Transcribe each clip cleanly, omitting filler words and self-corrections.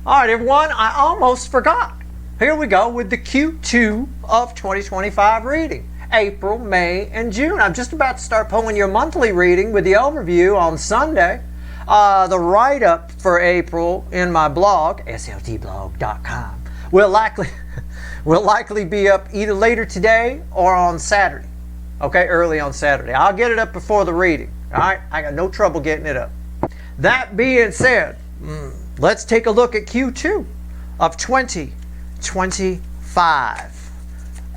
All right, everyone, I almost forgot. Here we go with the Q2 of 2025 reading. April, May, and June. I'm just about to start pulling your monthly reading with the overview on Sunday. The write-up for April in my blog, sltblog.com, will likely be up either later today or on Saturday. Okay, early on Saturday. I'll get it up before the reading. All right, I got no trouble getting it up. That being said, let's take a look at Q2 of 2025.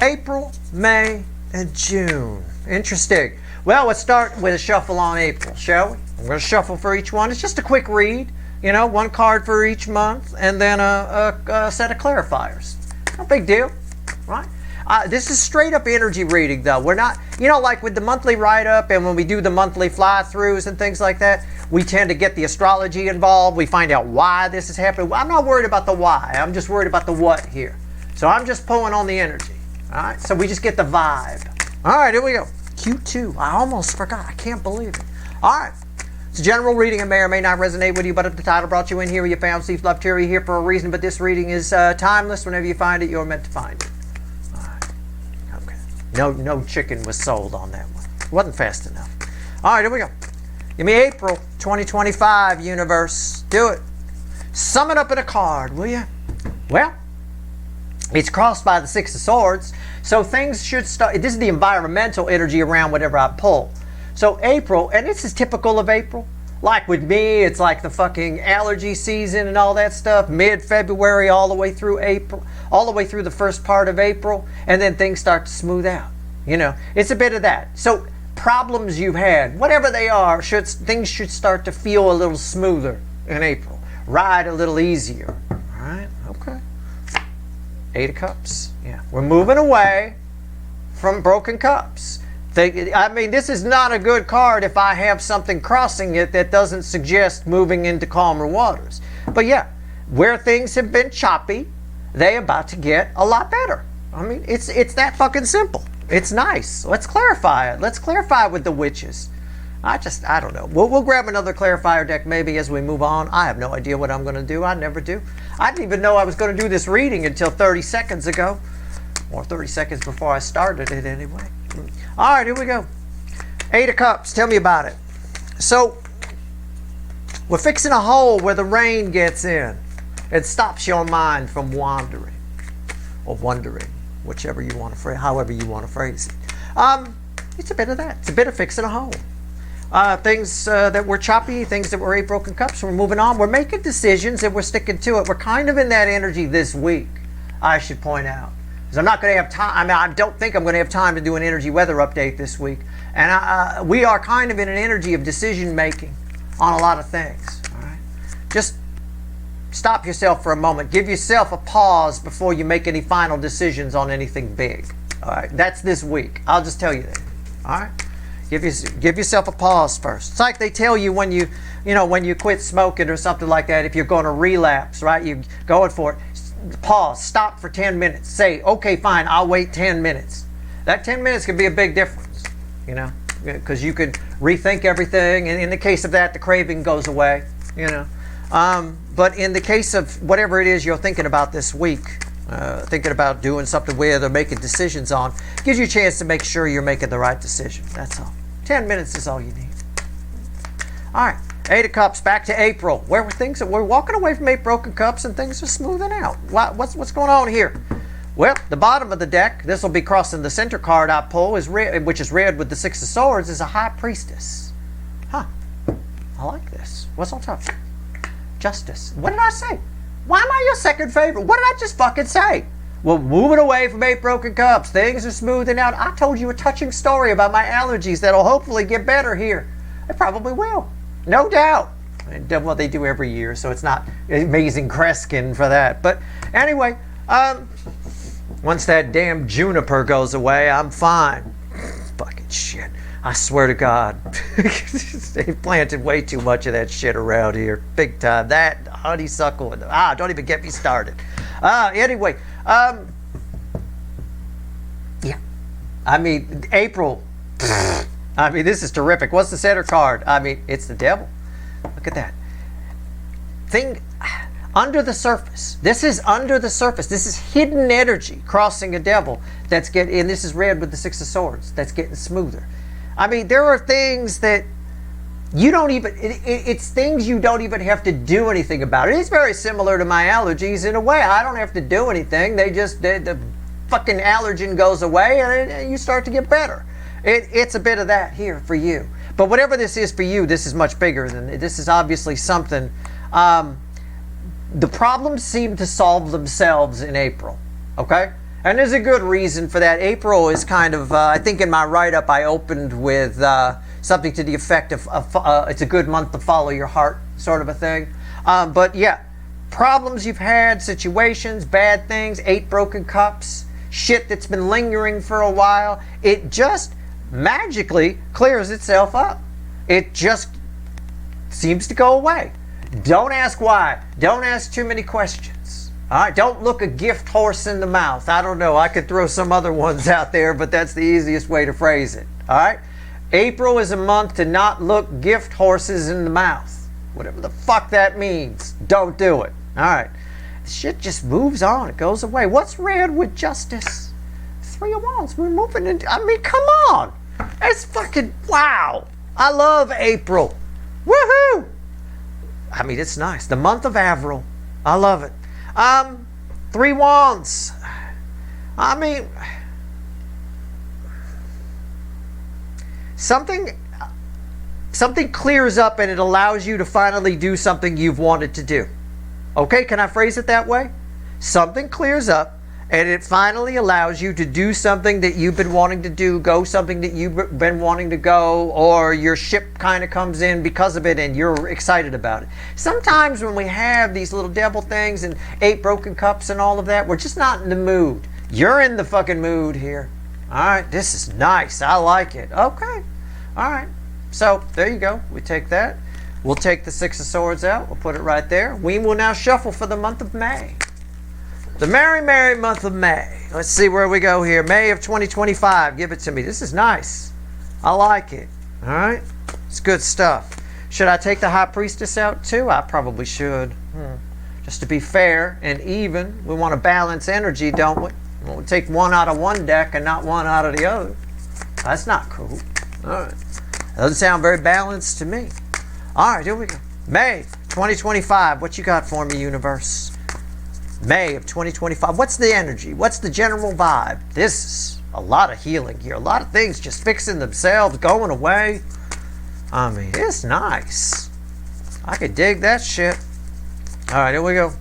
April, May, and June. Interesting. Well, let's start with a shuffle on April, shall we? I'm going to shuffle for each one. It's just a quick read, you know, one card for each month, and then a set of clarifiers. No big deal, right? This is straight up energy reading, though. We're not, you know, like with the monthly write-up and when we do the monthly fly-throughs and things like that, we tend to get the astrology involved. We find out why this is happening. I'm not worried about the why. I'm just worried about the what here. So I'm just pulling on the energy, all right? So we just get the vibe. All right, here we go. Q2. I almost forgot. I can't believe it. All right. It's a general reading. It may or may not resonate with you, but if the title brought you in here, you found Steve Love Terry here for a reason, but this reading is timeless. Whenever you find it, you're meant to find it. No chicken was sold on that one. It wasn't fast enough. All right, here we go. Give me April 2025, universe. Do it. Sum it up in a card, will you? Well, it's crossed by the Six of Swords, so things should start. This is the environmental energy around whatever I pull. So April, and this is typical of April. Like with me, it's like the fucking allergy season and all that stuff. Mid-February all the way through April, all the way through the first part of April, and then things start to smooth out. You know, it's a bit of that. So problems you've had, whatever they are, things should start to feel a little smoother in April. Ride a little easier. All right, okay. Eight of Cups. Yeah, we're moving away from broken cups. I mean, this is not a good card if I have something crossing it that doesn't suggest moving into calmer waters. But yeah, where things have been choppy, they about to get a lot better. I mean, it's that fucking simple. It's nice. Let's clarify it. Let's clarify with the witches. I don't know. We'll grab another clarifier deck maybe as we move on. I have no idea what I'm going to do. I never do. I didn't even know I was going to do this reading until 30 seconds ago. Or 30 seconds before I started it anyway. All right, here we go. Eight of Cups. Tell me about it. So, we're fixing a hole where the rain gets in. It stops your mind from wandering. Or wondering. Whichever you want to phrase, however you want to phrase it. It's a bit of that. It's a bit of fixing a hole. Things that were choppy, things that were eight broken cups, we're moving on. We're making decisions and we're sticking to it. We're kind of in that energy this week, I should point out. Because I'm not going to have time. I mean, I don't think I'm going to have time to do an energy weather update this week. And we are kind of in an energy of decision making on a lot of things. All right? Just stop yourself for a moment. Give yourself a pause before you make any final decisions on anything big. All right? That's this week. I'll just tell you that. All right? Give yourself a pause first. It's like they tell you when you quit smoking or something like that, if you're going to relapse, right? You're going for it. Pause. Stop for 10 minutes. Say, okay, fine, I'll wait 10 minutes. That 10 minutes can be a big difference, you know, because you could rethink everything. And in the case of that, the craving goes away, you know. But in the case of whatever it is you're thinking about this week, thinking about doing something with or making decisions on, gives you a chance to make sure you're making the right decision. That's all. 10 minutes is all you need. All right. Eight of Cups, back to April. We're walking away from eight broken cups and things are smoothing out. What's going on here? Well, the bottom of the deck, this will be crossing the center card I pull, is red, which is red with the Six of Swords, is a High Priestess. Huh. I like this. What's on top? Justice. What did I say? Why am I your second favorite? What did I just fucking say? Well, moving away from eight broken cups. Things are smoothing out. I told you a touching story about my allergies that'll hopefully get better here. It probably will. No doubt. Well, they do every year, so it's not amazing Kreskin for that. But anyway, once that damn juniper goes away, I'm fine. Fucking shit. I swear to God. They've planted way too much of that shit around here. Big time. That honeysuckle. Don't even get me started. Anyway. Yeah. I mean, April. I mean, this is terrific. What's the center card? I mean, it's the devil. Look at that. under the surface. This is under the surface. This is hidden energy crossing a devil that's getting, and this is red with the Six of Swords, that's getting smoother. I mean, there are things that you don't even, it's things you don't even have to do anything about. It is very similar to my allergies in a way. I don't have to do anything. The fucking allergen goes away and you start to get better. It's a bit of that here for you. But whatever this is for you, this is much bigger than, this is obviously something. The problems seem to solve themselves in April, okay? And there's a good reason for that. April is kind of, I think in my write-up I opened with something to the effect of, it's a good month to follow your heart, sort of a thing. But yeah, problems you've had, situations, bad things, 8 broken cups, shit that's been lingering for a while, it just magically clears itself up. It just seems to go away. Don't ask why. Don't ask too many questions. All right, don't look a gift horse in the mouth. I don't know. I could throw some other ones out there, but that's the easiest way to phrase it. All right? April is a month to not look gift horses in the mouth. Whatever the fuck that means. Don't do it. All right. Shit just moves on. It goes away. What's red with justice? 3 of Wands. We're moving into, I mean, come on. It's fucking, wow. I love April. Woohoo. I mean, it's nice. The month of Avril. I love it. 3 Wands. I mean, something clears up and it allows you to finally do something you've wanted to do. Okay, can I phrase it that way? Something clears up and it finally allows you to do something that you've been wanting to do, go something that you've been wanting to go, or your ship kind of comes in because of it and you're excited about it. Sometimes when we have these little devil things and 8 broken cups and all of that, we're just not in the mood. You're in the fucking mood here. All right, this is nice. I like it. Okay. All right. So there you go. We take that. We'll take the 6 of Swords out. We'll put it right there. We will now shuffle for the month of May. The merry, merry month of May. Let's see where we go here. May of 2025. Give it to me. This is nice. I like it. All right. It's good stuff. Should I take the High Priestess out too? I probably should. Just to be fair and even. We want to balance energy, don't we? We want to take one out of one deck and not one out of the other. That's not cool. All right. Doesn't sound very balanced to me. All right, here we go. May 2025. What you got for me, universe? May of 2025. What's the energy? What's the general vibe? This is a lot of healing here. A lot of things just fixing themselves, going away. I mean, it's nice. I could dig that shit. All right, here we go.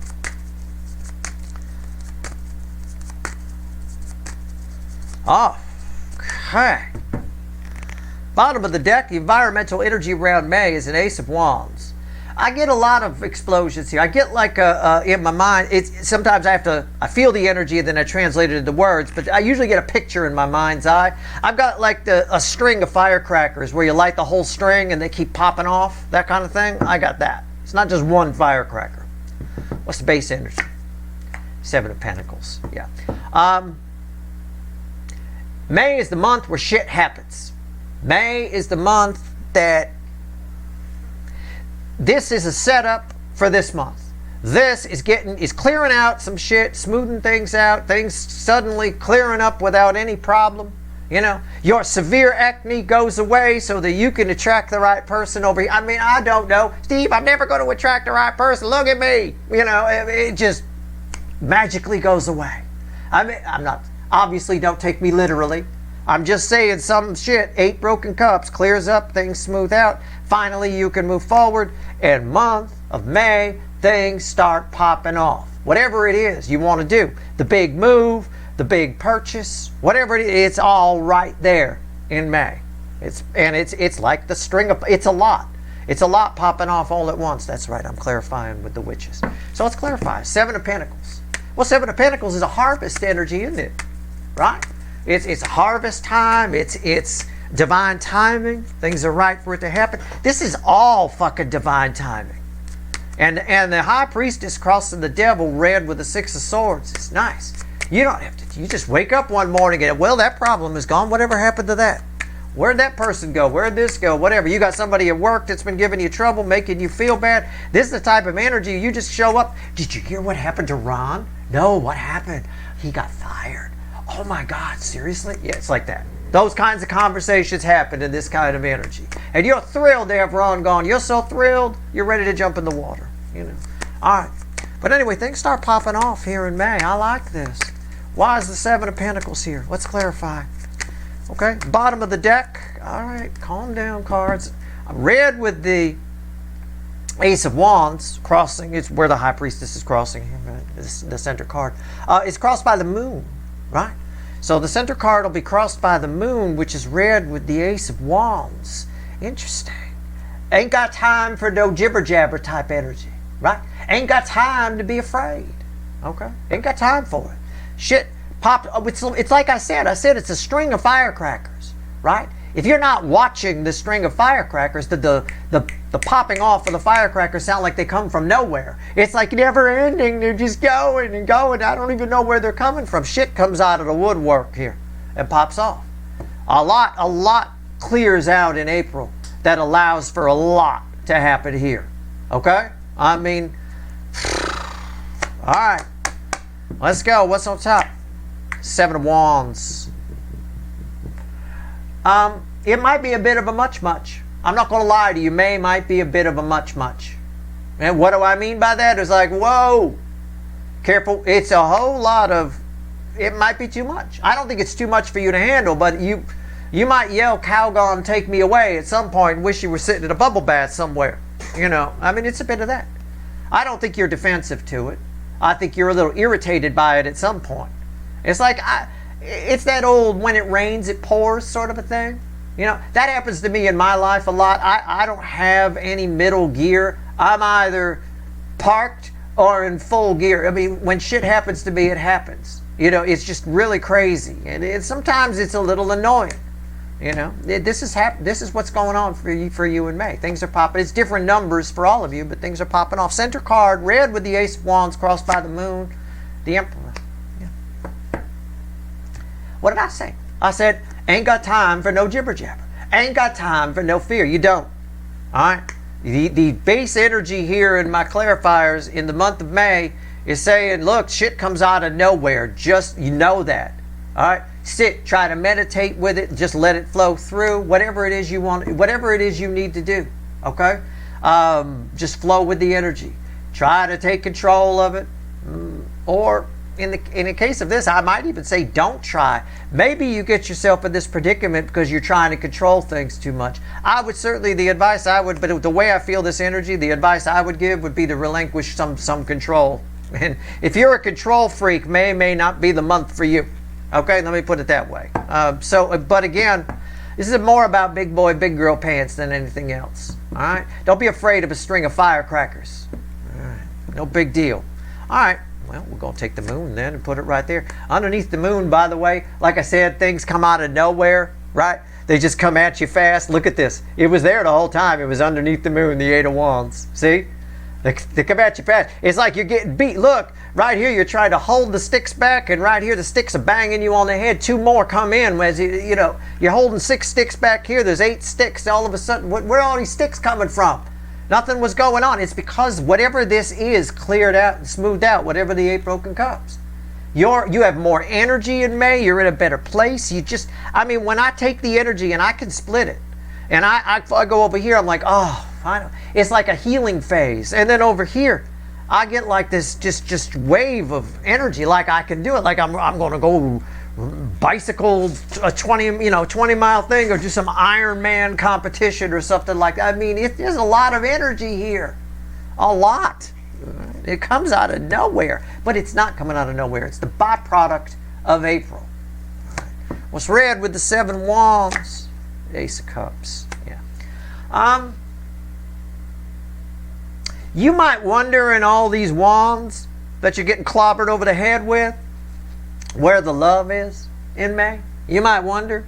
Oh, okay. Bottom of the deck, the environmental energy around May is an Ace of Wands. I get a lot of explosions here. I get like in my mind, sometimes I feel the energy and then I translate it into words, but I usually get a picture in my mind's eye. I've got like a string of firecrackers where you light the whole string and they keep popping off, that kind of thing. I got that. It's not just one firecracker. What's the base energy? 7 of Pentacles, yeah. May is the month where shit happens. May is the month that this is a setup for this month. This is clearing out some shit, smoothing things out, things suddenly clearing up without any problem. You know, your severe acne goes away so that you can attract the right person over here. I mean, I don't know. Steve, I'm never going to attract the right person. Look at me. You know, it just magically goes away. I mean, I'm not, obviously don't take me literally. I'm just saying some shit, 8 broken cups, clears up, things smooth out. Finally, you can move forward. And month of May, things start popping off. Whatever it is you want to do. The big move, the big purchase, whatever it is, it's all right there in May. It's like the string of, it's a lot. It's a lot popping off all at once. That's right, I'm clarifying with the witches. So let's clarify. 7 of Pentacles. Well, 7 of Pentacles is a harvest energy, isn't it? Right? It's harvest time. It's divine timing. Things are right for it to happen. This is all fucking divine timing. And the High Priestess crossing the devil red with the 6 of Swords. It's nice. You don't have to. You just wake up one morning and, well, that problem is gone. Whatever happened to that? Where'd that person go? Where'd this go? Whatever. You got somebody at work that's been giving you trouble, making you feel bad. This is the type of energy you just show up. Did you hear what happened to Ron? No, what happened? He got fired. Oh my God, seriously? Yeah, it's like that. Those kinds of conversations happen in this kind of energy. And you're thrilled to have Ron gone. You're so thrilled, you're ready to jump in the water. All right. But anyway, things start popping off here in May. I like this. Why is the Seven of Pentacles here? Let's clarify. Okay, bottom of the deck. All right, calm down, cards. Red with the Ace of Wands crossing. It's where the High Priestess is crossing here, right? The center card. It's crossed by the moon, right? So the center card will be crossed by the moon, which is red with the Ace of Wands. Interesting. Ain't got time for no jibber jabber type energy, right? Ain't got time to be afraid. Okay, ain't got time for it. Shit popped. It's like I said it's a string of firecrackers, right? If you're not watching the string of firecrackers, the popping off of the firecrackers sound like they come from nowhere. It's like never ending. They're just going and going. I don't even know where they're coming from. Shit comes out of the woodwork here and pops off. A lot clears out in April that allows for a lot to happen here. Okay? I mean, all right. Let's go. What's on top? Seven of Wands. It might be a bit of a much. I'm not going to lie to you. May might be a bit of a much. And what do I mean by that? It's like, whoa, careful. It's a whole lot of, it might be too much. I don't think it's too much for you to handle, but you might yell, Calgon, take me away at some point and wish you were sitting in a bubble bath somewhere. I mean, it's a bit of that. I don't think you're defensive to it. I think you're a little irritated by it at some point. It's like, it's that old when it rains, it pours sort of a thing. That happens to me in my life a lot. I don't have any middle gear. I'm either parked or in full gear. I mean, when shit happens to me, it happens. It's just really crazy. And sometimes it's a little annoying. This is what's going on for you in May. Things are popping. It's different numbers for all of you, but things are popping off. Center card, red with the Ace of Wands crossed by the moon, the Emperor. Yeah. What did I say? I said, ain't got time for no jibber jabber. Ain't got time for no fear. You don't. All right? The base energy here in my clarifiers in the month of May is saying, look, shit comes out of nowhere. Just, that. All right? Sit, try to meditate with it, just let it flow through, whatever it is you want, whatever it is you need to do, okay? Just flow with the energy. Try to take control of it, or in the case of this, I might even say don't try. Maybe you get yourself in this predicament because you're trying to control things too much. I would certainly, but the way I feel this energy, the advice I would give would be to relinquish some control. And if you're a control freak, may not be the month for you. Okay, let me put it that way. But again, this is more about big boy, big girl pants than anything else. All right? Don't be afraid of a string of firecrackers. All right, no big deal. All right, well, we're going to take the moon then and put it right there. Underneath the moon, by the way, like I said, things come out of nowhere, right? They just come at you fast. Look at this. It was there the whole time. It was underneath the moon, the Eight of Wands. See? They come at you fast. It's like you're getting beat. Look, right here you're trying to hold the sticks back, and right here the sticks are banging you on the head. Two more come in as you're holding 6 sticks back here. There's 8 sticks. All of a sudden, where are all these sticks coming from? Nothing was going on. It's because whatever this is cleared out and smoothed out, whatever the 8 broken cups. You have more energy in May. You're in a better place. When I take the energy and I can split it, and I go over here, I'm like, oh, it's like a healing phase. And then over here, I get like this just wave of energy, like I can do it, like I'm going to go bicycle a 20-mile thing, or do some Ironman competition or something like that. I mean, there's a lot of energy here, a lot. It comes out of nowhere, but it's not coming out of nowhere. It's the byproduct of April. What's red with the 7 wands? Ace of Cups. Yeah. You might wonder in all these wands that you're getting clobbered over the head with, where the love is in May. You might wonder.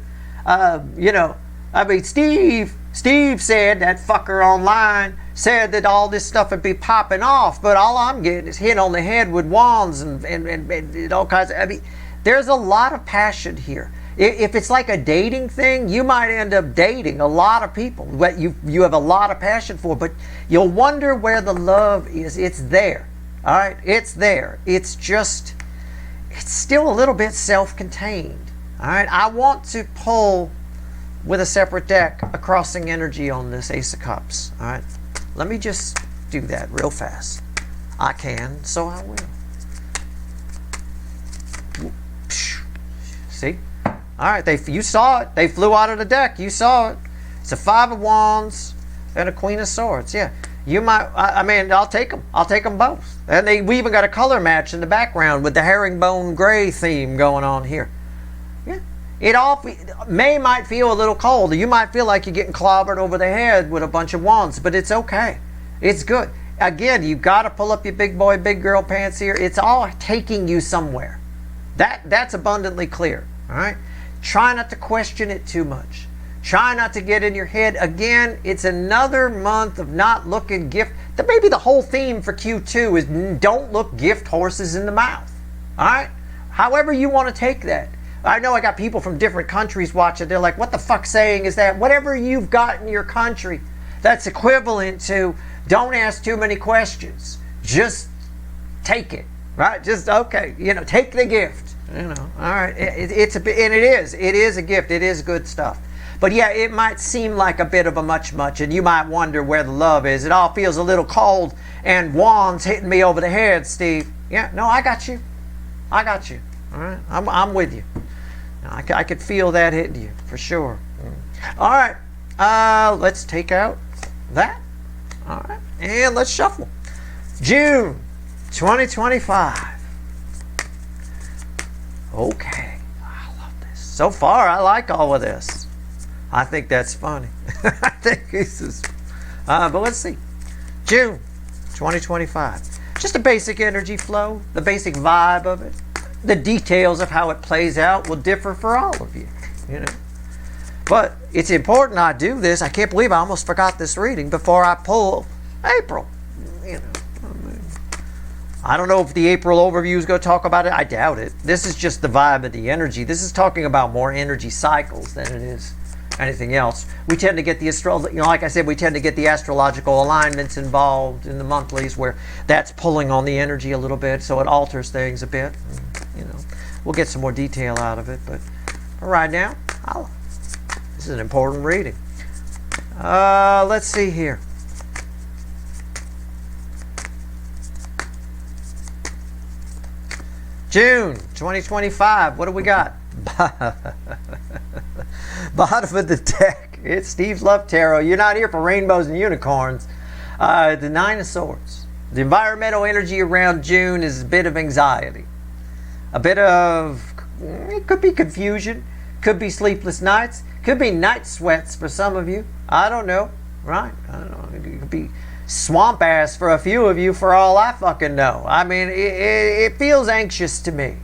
Steve said, that fucker online, said that all this stuff would be popping off, but all I'm getting is hit on the head with wands and all kinds of, there's a lot of passion here. If it's like a dating thing, you might end up dating a lot of people that you have a lot of passion for, but you'll wonder where the love is. It's there. All right? It's there. It's still a little bit self-contained. All right? I want to pull with a separate deck a crossing energy on this Ace of Cups. All right? Let me just do that real fast. I can, so I will. See? All right, you saw it. They flew out of the deck. You saw it. It's a Five of Wands and a Queen of Swords. Yeah, you might. I mean, I'll take them. I'll take them both. And we even got a color match in the background with the herringbone gray theme going on here. Yeah, might feel a little cold. You might feel like you're getting clobbered over the head with a bunch of wands, but it's okay. It's good. Again, you got to pull up your big boy, big girl pants here. It's all taking you somewhere. That's abundantly clear. All right. Try not to question it too much. Try not to get in your head. Again, it's another month of not looking gift. Maybe the whole theme for Q2 is don't look gift horses in the mouth. All right? However you want to take that. I know I got people from different countries watching. They're like, what the fuck saying is that? Whatever you've got in your country, that's equivalent to don't ask too many questions. Just take it. Right? Just, okay, take the gift. All right. It is a gift. It is good stuff. But yeah, it might seem like a bit of a much, and you might wonder where the love is. It all feels a little cold, and wands hitting me over the head, Steve. Yeah, no, I got you. I got you. All right, I'm with you. I could feel that hitting you for sure. All right, let's take out that. All right, and let's shuffle. June 2025. Okay, I love this. So far, I like all of this. I think that's funny. I think this is... but let's see. June 2025. Just a basic energy flow, the basic vibe of it. The details of how it plays out will differ for all of you, But it's important I do this. I can't believe I almost forgot this reading before I pull April. I don't know if the April overview is going to talk about it. I doubt it. This is just the vibe of the energy. This is talking about more energy cycles than it is anything else. We tend to get the like I said, we tend to get the astrological alignments involved in the monthlies where that's pulling on the energy a little bit, so it alters things a bit. We'll get some more detail out of it, but for right now, this is an important reading. Let's see here. June 2025. What do we got? Bottom of the deck. It's Steve's Love Tarot. You're not here for rainbows and unicorns. The Nine of Swords. The environmental energy around June is a bit of anxiety. A bit of, it could be confusion. Could be sleepless nights. Could be night sweats for some of you. I don't know. Right? I don't know. It could be swamp ass for a few of you, for all I fucking know. I mean, it feels anxious to me.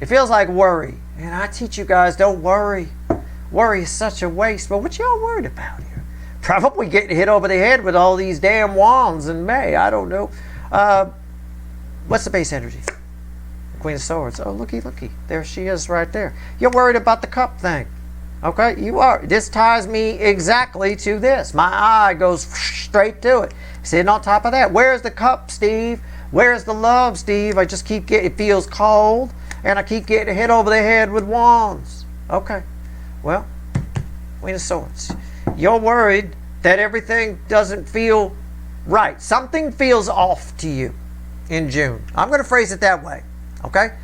It feels like worry. And I teach you guys, don't worry. Worry is such a waste. But what y'all worried about here? Probably getting hit over the head with all these damn wands in May. I don't know. What's the base energy? Queen of Swords. Oh, looky. There she is right there. You're worried about the cup thing. Okay, you are. This ties me exactly to this. My eye goes straight to it. Sitting on top of that. Where's the cup, Steve? Where's the love, Steve? I just keep getting, it feels cold, and I keep getting hit over the head with wands. Okay, well, Queen of Swords. You're worried that everything doesn't feel right. Something feels off to you in June. I'm going to phrase it that way. Okay?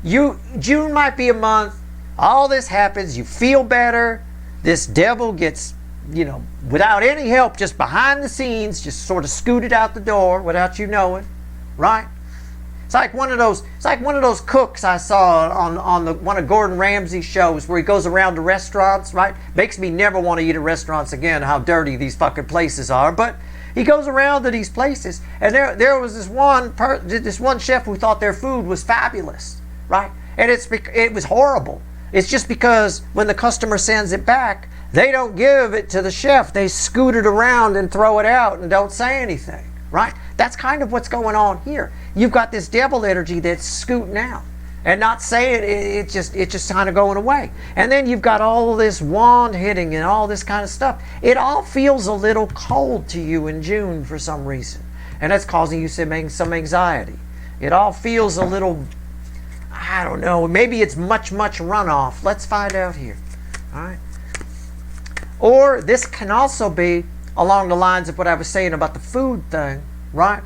June might be a month. All this happens. You feel better. This devil gets, without any help, just behind the scenes, just sort of scooted out the door without you knowing. Right? It's like one of those cooks I saw on one of Gordon Ramsay's shows where he goes around to restaurants, right? Makes me never want to eat at restaurants again, how dirty these fucking places are. But he goes around to these places, and there was this one chef who thought their food was fabulous, right? And it was horrible. It's just because when the customer sends it back, they don't give it to the chef. They scoot it around and throw it out and don't say anything, right? That's kind of what's going on here. You've got this devil energy that's scooting out. and not say it, it's just kind of going away. And then you've got all this wand hitting and all this kind of stuff. It all feels a little cold to you in June for some reason, and that's causing you some anxiety. It all feels a little, I don't know, maybe it's much runoff. Let's find out here. All right. Or this can also be along the lines of what I was saying about the food thing, right?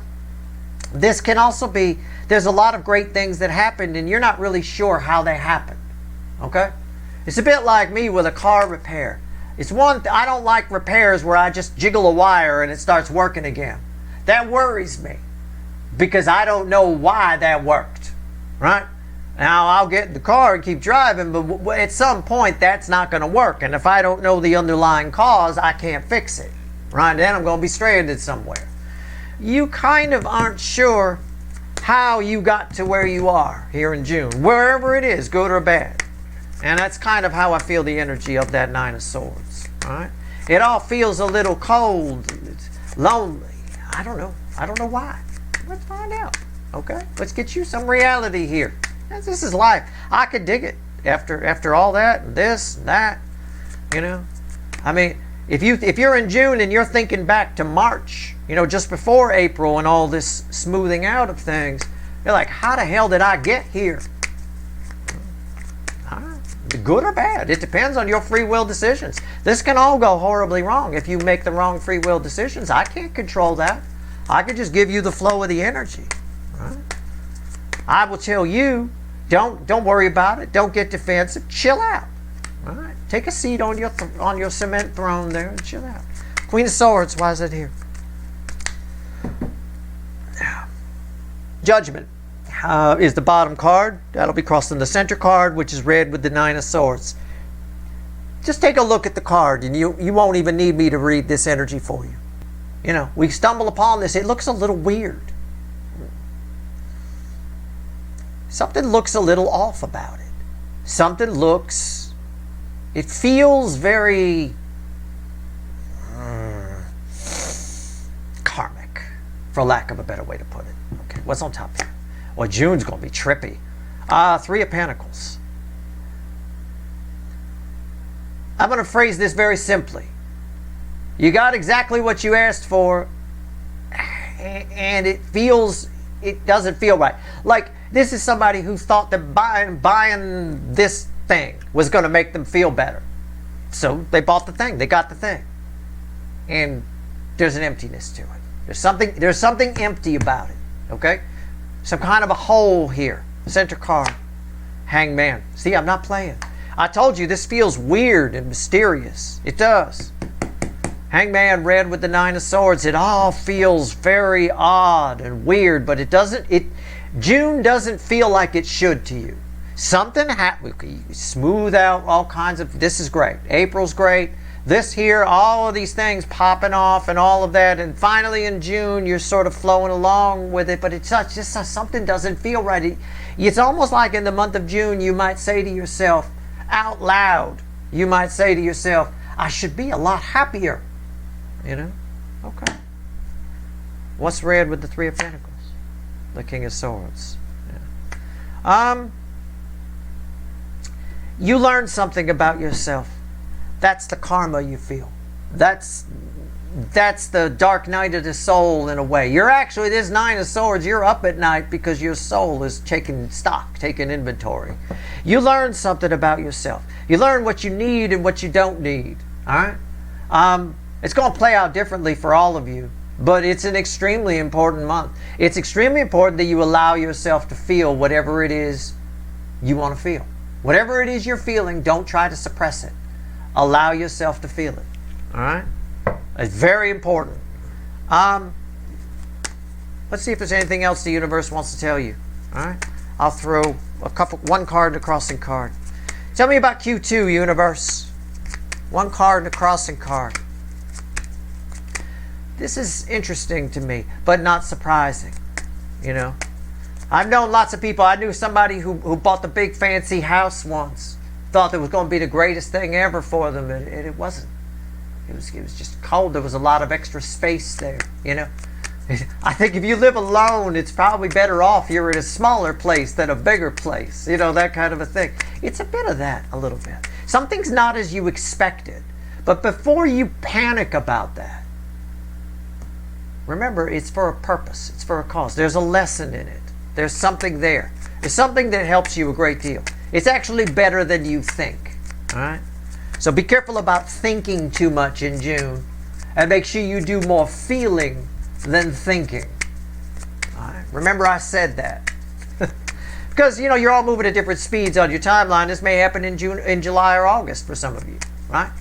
This can also be, there's a lot of great things that happened and you're not really sure how they happened, okay? It's a bit like me with a car repair. It's I don't like repairs where I just jiggle a wire and it starts working again. That worries me because I don't know why that worked, right? Now, I'll get in the car and keep driving, but at some point that's not going to work. And if I don't know the underlying cause, I can't fix it, right? Then I'm going to be stranded somewhere. You kind of aren't sure how you got to where you are here in June, wherever it is, good or bad. And that's kind of how I feel the energy of that Nine of Swords. All right? It all feels a little cold, it's lonely. I don't know why. Let's find out. Okay? Let's get you some reality here. This is life. I could dig it after all that and this and that. You know? I mean, if you're in June and you're thinking back to March, you know, just before April and all this smoothing out of things, you're like, how the hell did I get here? Good or bad. It depends on your free will decisions. This can all go horribly wrong if you make the wrong free will decisions. I can't control that. I can just give you the flow of the energy. Right? I will tell you, don't worry about it. Don't get defensive. Chill out. All right? Take a seat on your cement throne there and chill out. Queen of Swords, why is it here? Judgment is the bottom card. That'll be crossing the center card, which is red with the Nine of Swords. Just take a look at the card, and you won't even need me to read this energy for you. You know, we stumble upon this. It looks a little weird. Something looks a little off about it. Something looks, it feels very karmic, for lack of a better way to put it. Okay, what's on top here? Well, June's going to be trippy. Three of Pentacles. I'm going to phrase this very simply. You got exactly what you asked for, and it doesn't feel right. Like, this is somebody who thought that buying this thing was going to make them feel better. So they bought the thing. They got the thing. And there's an emptiness to it. There's something empty about it. Okay? Some kind of a hole here. Center card. Hangman. See, I'm not playing. I told you this feels weird and mysterious. It does. Hangman red with the Nine of Swords. It all feels very odd and weird, but it doesn't. June doesn't feel like it should to you. Something happened. Smooth out all kinds of. This is great. April's great. This here, all of these things popping off and all of that, and finally in June you're sort of flowing along with it, but it's just something doesn't feel right. It's almost like in the month of June you might say to yourself out loud, you might say to yourself, I should be a lot happier. You know? Okay. What's red with the Three of Pentacles? The King of Swords. Yeah. You learn something about yourself. That's the karma you feel. That's the dark night of the soul in a way. You're actually, this Nine of Swords, you're up at night because your soul is taking stock, taking inventory. You learn something about yourself. You learn what you need and what you don't need. All right? It's going to play out differently for all of you, but it's an extremely important month. It's extremely important that you allow yourself to feel whatever it is you want to feel. Whatever it is you're feeling, don't try to suppress it. Allow yourself to feel it. All right? It's very important. Let's see if there's anything else the universe wants to tell you. All right? I'll throw one card and a crossing card. Tell me about Q2, universe. One card and a crossing card. This is interesting to me, but not surprising. You know? I've known lots of people. I knew somebody who bought the big fancy house once. Thought it was going to be the greatest thing ever for them, and it wasn't. It was just cold. There was a lot of extra space there, you know. I think if you live alone, it's probably better off you're in a smaller place than a bigger place. You know, that kind of a thing. It's a bit of that, a little bit. Something's not as you expected. But before you panic about that, remember, it's for a purpose. It's for a cause. There's a lesson in it. There's something there. There's something that helps you a great deal. It's actually better than you think. All right? So be careful about thinking too much in June. And make sure you do more feeling than thinking. All right? Remember I said that. Because, you know, you're all moving at different speeds on your timeline. This may happen in June, in July or August for some of you. Right?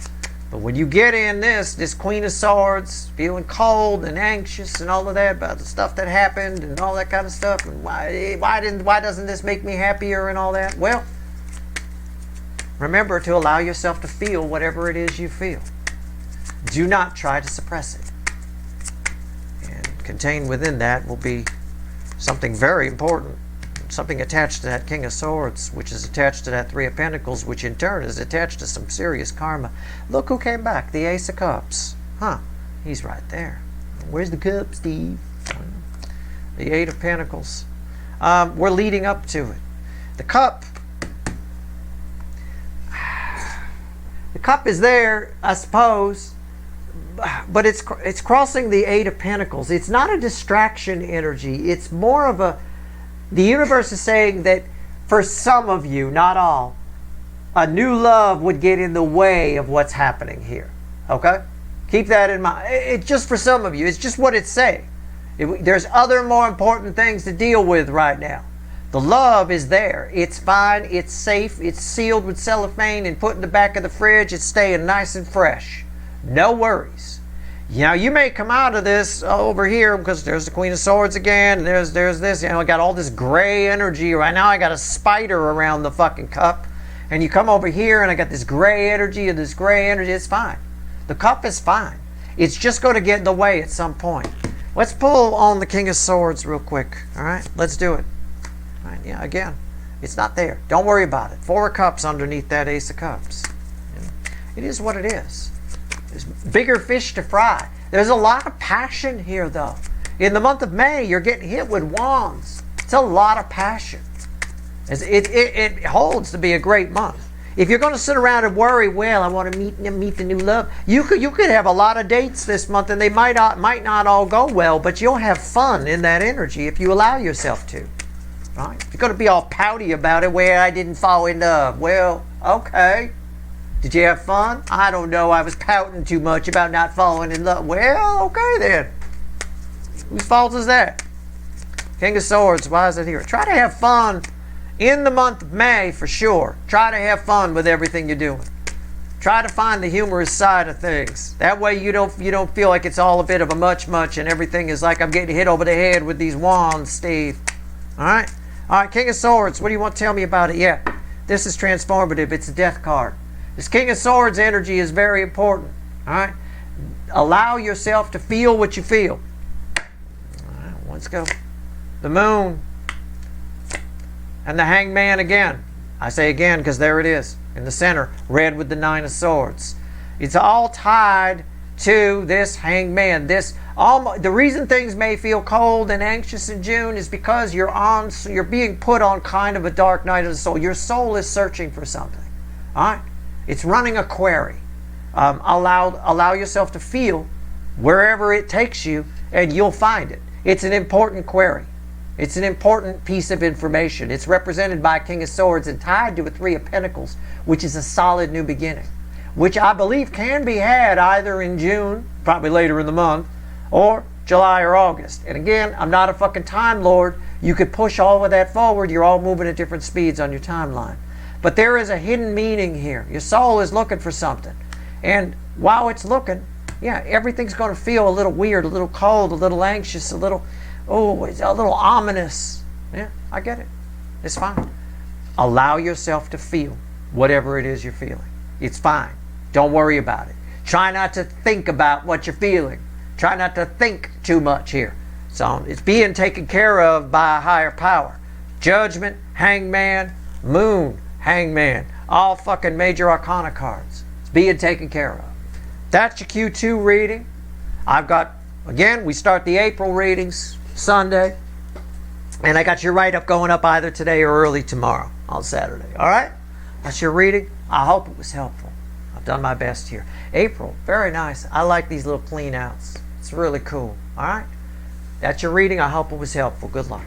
But when you get in this Queen of Swords, feeling cold and anxious and all of that about the stuff that happened and all that kind of stuff, and why doesn't this make me happier and all that? Well, remember to allow yourself to feel whatever it is you feel. Do not try to suppress it. And contained within that will be something very important. Something attached to that King of Swords, which is attached to that Three of Pentacles, which in turn is attached to some serious karma. Look who came back, the Ace of Cups. Huh, he's right there. Where's the cup, Steve? The Eight of Pentacles. We're leading up to it. The cup. The cup is there, I suppose, but it's crossing the Eight of Pentacles. It's not a distraction energy. It's more of a... The universe is saying that for some of you, not all, a new love would get in the way of what's happening here. Okay? Keep that in mind. It's just for some of you. It's just what it's saying. There's other more important things to deal with right now. The love is there. It's fine. It's safe. It's sealed with cellophane and put in the back of the fridge. It's staying nice and fresh. No worries. Now, you may come out of this over here because there's the Queen of Swords again. And there's this. You know, I got all this gray energy. Right now, I got a spider around the fucking cup. And you come over here and I got this gray energy and this gray energy. It's fine. The cup is fine. It's just going to get in the way at some point. Let's pull on the King of Swords real quick. All right? Let's do it. All right, yeah, again, it's not there. Don't worry about it. Four of Cups underneath that Ace of Cups. It is what it is. There's bigger fish to fry. There's a lot of passion here, though. In the month of May, you're getting hit with wands. It's a lot of passion. It holds to be a great month. If you're going to sit around and worry, well, I want to meet the new love, you could have a lot of dates this month, and they might not all go well, but you'll have fun in that energy if you allow yourself to. Right? If you're going to be all pouty about it, well, I didn't fall in love. Well, okay. Did you have fun? I don't know. I was pouting too much about not falling in love. Well, okay then. Whose fault is that? King of Swords, why is it here? Try to have fun in the month of May for sure. Try to have fun with everything you're doing. Try to find the humorous side of things. That way you don't feel like it's all a bit of a much and everything is like I'm getting hit over the head with these wands, Steve. All right? All right, King of Swords, what do you want to tell me about it? Yeah, this is transformative. It's a death card. This King of Swords energy is very important. All right? Allow yourself to feel what you feel. All right, let's go. The Moon. And the Hangman again. I say again because there it is. In the center. Red with the Nine of Swords. It's all tied to this Hangman. The reason things may feel cold and anxious in June is because you're being put on kind of a dark night of the soul. Your soul is searching for something. All right? It's running a query. Allow yourself to feel wherever it takes you, and you'll find it. It's an important query. It's an important piece of information. It's represented by a King of Swords and tied to a Three of Pentacles, which is a solid new beginning, which I believe can be had either in June, probably later in the month, or July or August. And again, I'm not a fucking Time Lord. You could push all of that forward. You're all moving at different speeds on your timeline. But there is a hidden meaning here. Your soul is looking for something. And while it's looking, yeah, everything's going to feel a little weird, a little cold, a little anxious, it's a little ominous. Yeah, I get it. It's fine. Allow yourself to feel whatever it is you're feeling. It's fine. Don't worry about it. Try not to think about what you're feeling. Try not to think too much here. So it's being taken care of by a higher power. Judgment, Hangman, Moon, Hangman, all fucking major arcana cards. It's being taken care of. That's your Q2 reading. I've got Again, we start the April readings Sunday. And I got your write-up going up either today or early tomorrow on Saturday. All right? That's your reading. I hope it was helpful. I've done my best here. April, very nice. I like these little clean outs. It's really cool. All right? That's your reading. I hope it was helpful. Good luck.